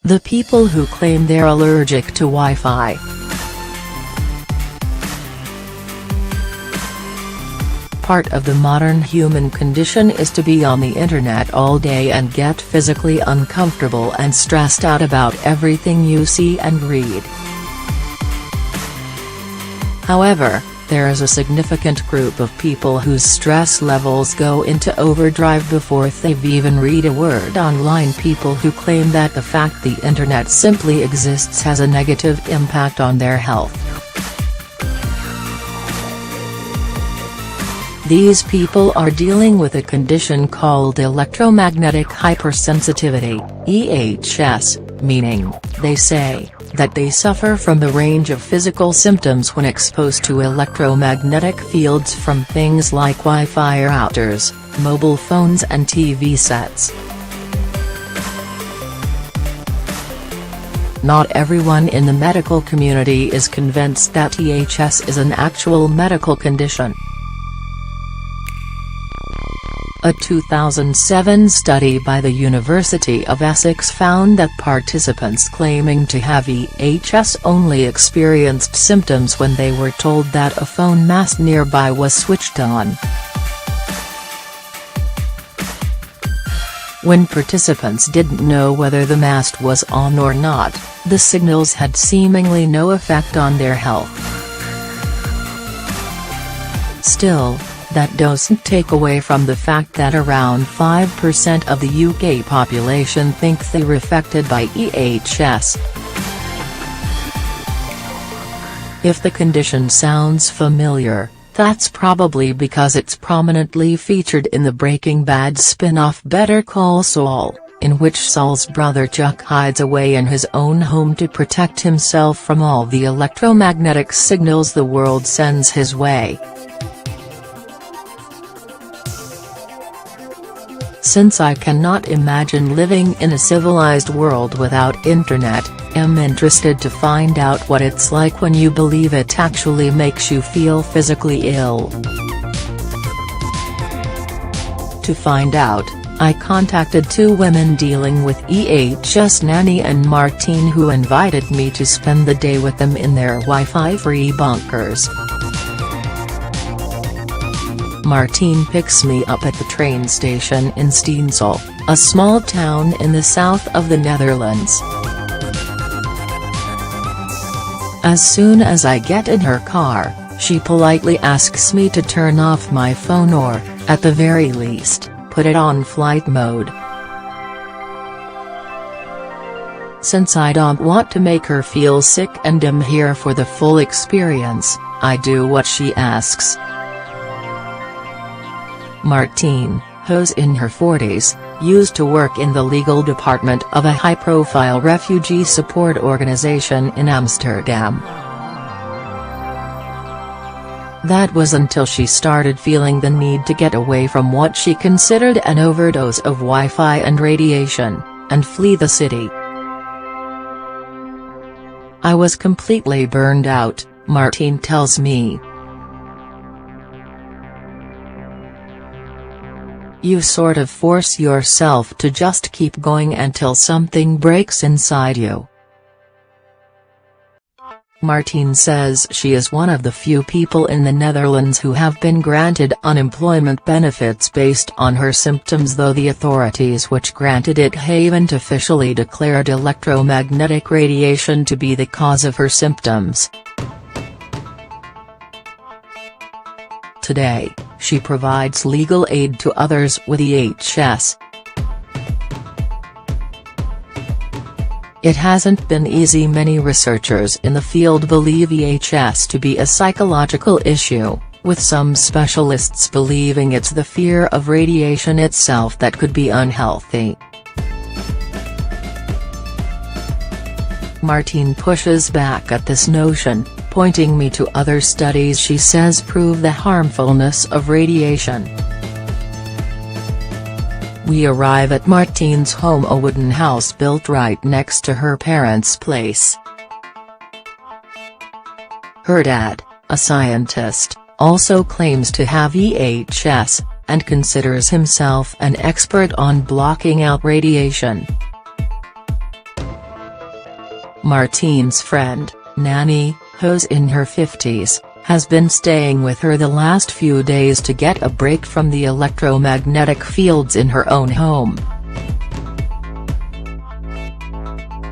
The people who claim they're allergic to Wi-Fi. Part of the modern human condition is to be on the internet all day and get physically uncomfortable and stressed out about everything you see and read. However, there is a significant group of people whose stress levels go into overdrive before they've even read a word online. People who claim that the fact the internet simply exists has a negative impact on their health. These people are dealing with a condition called electromagnetic hypersensitivity, EHS, meaning, they say, that they suffer from the range of physical symptoms when exposed to electromagnetic fields from things like Wi-Fi routers, mobile phones and TV sets. Not everyone in the medical community is convinced that EHS is an actual medical condition. A 2007 study by the University of Essex found that participants claiming to have EHS only experienced symptoms when they were told that a phone mast nearby was switched on. When participants didn't know whether the mast was on or not, the signals had seemingly no effect on their health. Still, that doesn't take away from the fact that around 5% of the UK population think they're affected by EHS. If the condition sounds familiar, that's probably because it's prominently featured in the Breaking Bad spin-off Better Call Saul, in which Saul's brother Chuck hides away in his own home to protect himself from all the electromagnetic signals the world sends his way. Since I cannot imagine living in a civilized world without internet, I'm interested to find out what it's like when you believe it actually makes you feel physically ill. To find out, I contacted two women dealing with EHS, Nanny and Martine, who invited me to spend the day with them in their Wi-Fi-free bunkers. Martine picks me up at the train station in Steensel, a small town in the south of the Netherlands. As soon as I get in her car, she politely asks me to turn off my phone or, at the very least, put it on flight mode. Since I don't want to make her feel sick and am here for the full experience, I do what she asks. Martine, who's in her 40s, used to work in the legal department of a high-profile refugee support organization in Amsterdam. That was until she started feeling the need to get away from what she considered an overdose of Wi-Fi and radiation, and flee the city. I was completely burned out, Martine tells me. You sort of force yourself to just keep going until something breaks inside you. Martine says she is one of the few people in the Netherlands who have been granted unemployment benefits based on her symptoms, though the authorities which granted it haven't officially declared electromagnetic radiation to be the cause of her symptoms. Today, she provides legal aid to others with EHS. It hasn't been easy. Many researchers in the field believe EHS to be a psychological issue, with some specialists believing it's the fear of radiation itself that could be unhealthy. Martine pushes back at this notion, pointing me to other studies she says prove the harmfulness of radiation. We arrive at Martine's home, a wooden house built right next to her parents' place. Her dad, a scientist, also claims to have EHS, and considers himself an expert on blocking out radiation. Martine's friend, Nanny, who's in her 50s, has been staying with her the last few days to get a break from the electromagnetic fields in her own home.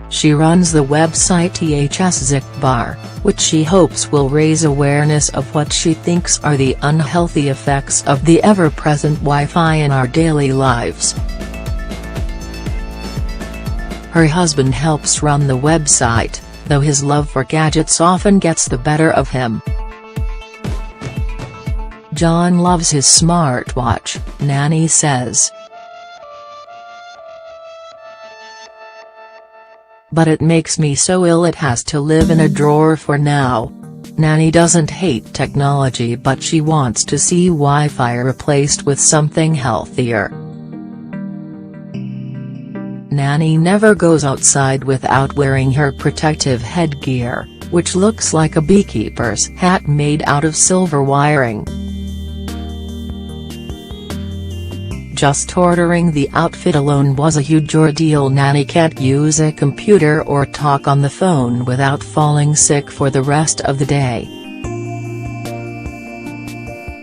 She runs the website Allergic, which she hopes will raise awareness of what she thinks are the unhealthy effects of the ever-present Wi-Fi in our daily lives. Her husband helps run the website, though his love for gadgets often gets the better of him. John loves his smartwatch, Nanny says. But it makes me so ill it has to live in a drawer for now. Nanny doesn't hate technology, but she wants to see Wi-Fi replaced with something healthier. Nanny never goes outside without wearing her protective headgear, which looks like a beekeeper's hat made out of silver wiring. Just ordering the outfit alone was a huge ordeal. Nanny can't use a computer or talk on the phone without falling sick for the rest of the day.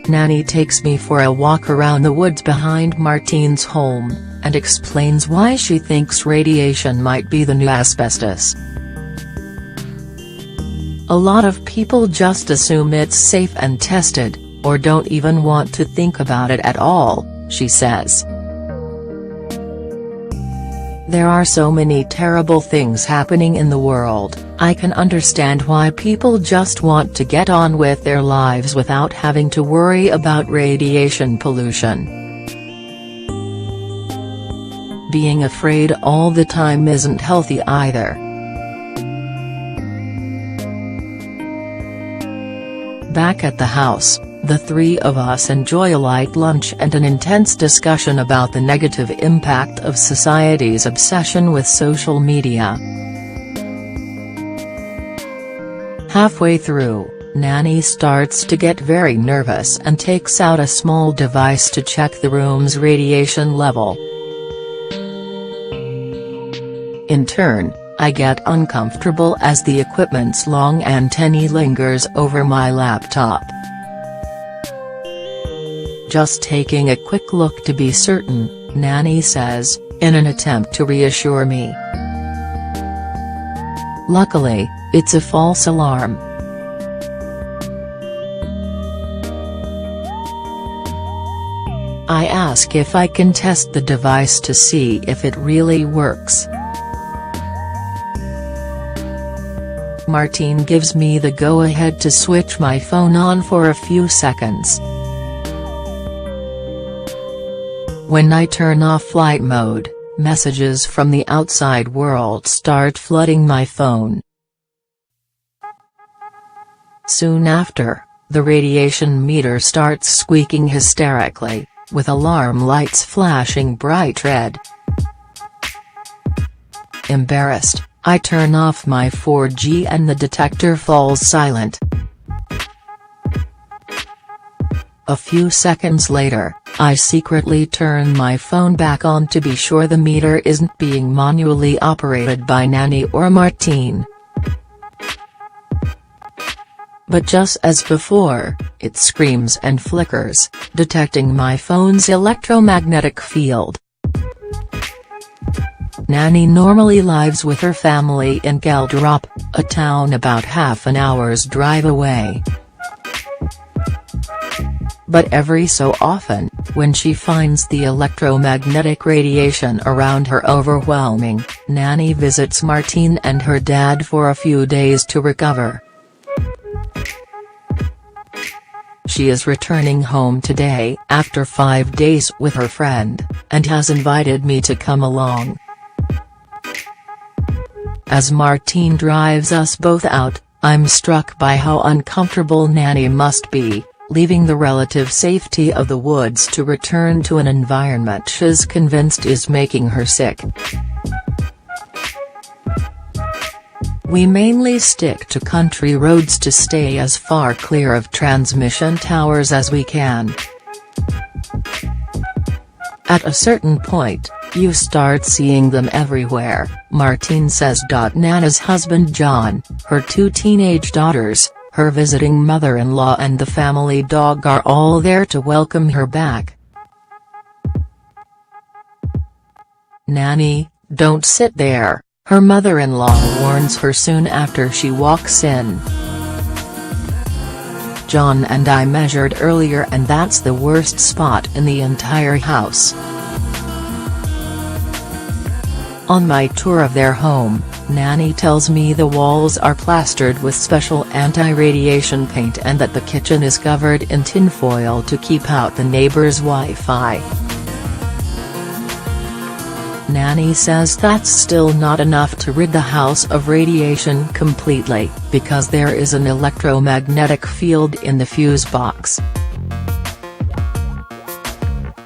Nanny takes me for a walk around the woods behind Martine's home, and explains why she thinks radiation might be the new asbestos. A lot of people just assume it's safe and tested, or don't even want to think about it at all, she says. There are so many terrible things happening in the world. I can understand why people just want to get on with their lives without having to worry about radiation pollution. Being afraid all the time isn't healthy either. Back at the house, the three of us enjoy a light lunch and an intense discussion about the negative impact of society's obsession with social media. Halfway through, Nanny starts to get very nervous and takes out a small device to check the room's radiation level. In turn, I get uncomfortable as the equipment's long antennae lingers over my laptop. Just taking a quick look to be certain, Nanny says, in an attempt to reassure me. Luckily, it's a false alarm. I ask if I can test the device to see if it really works. Martine gives me the go-ahead to switch my phone on for a few seconds. When I turn off flight mode, messages from the outside world start flooding my phone. Soon after, the radiation meter starts squeaking hysterically, with alarm lights flashing bright red. Embarrassed, I turn off my 4G and the detector falls silent. A few seconds later, I secretly turn my phone back on to be sure the meter isn't being manually operated by Nanny or Martine. But just as before, it screams and flickers, detecting my phone's electromagnetic field. Nanny normally lives with her family in Geldrop, a town about half an hour's drive away. But every so often, when she finds the electromagnetic radiation around her overwhelming, Nanny visits Martine and her dad for a few days to recover. She is returning home today after 5 days with her friend, and has invited me to come along. As Martine drives us both out, I'm struck by how uncomfortable Nanny must be, leaving the relative safety of the woods to return to an environment she's convinced is making her sick. We mainly stick to country roads to stay as far clear of transmission towers as we can. At a certain point, You start seeing them everywhere, Martine says. Nana's husband John, her 2 teenage daughters, her visiting mother-in-law and the family dog are all there to welcome her back. "Nanny, don't sit there," her mother-in-law warns her soon after she walks in. "John and I measured earlier and that's the worst spot in the entire house." On my tour of their home, Nanny tells me the walls are plastered with special anti-radiation paint and that the kitchen is covered in tinfoil to keep out the neighbors' Wi-Fi. Nanny says that's still not enough to rid the house of radiation completely, because there is an electromagnetic field in the fuse box.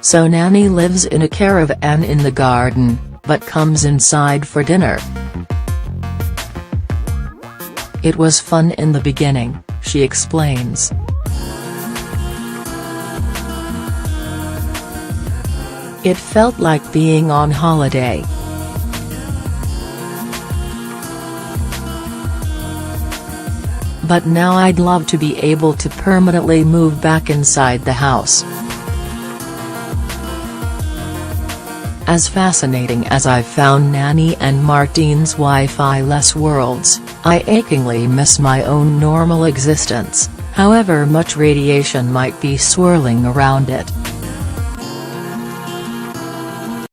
So Nanny lives in a caravan in the garden, but comes inside for dinner. "It was fun in the beginning," she explains. "It felt like being on holiday. But now I'd love to be able to permanently move back inside the house." As fascinating as I've found Nanny and Martine's Wi-Fi-less worlds, I achingly miss my own normal existence, however much radiation might be swirling around it.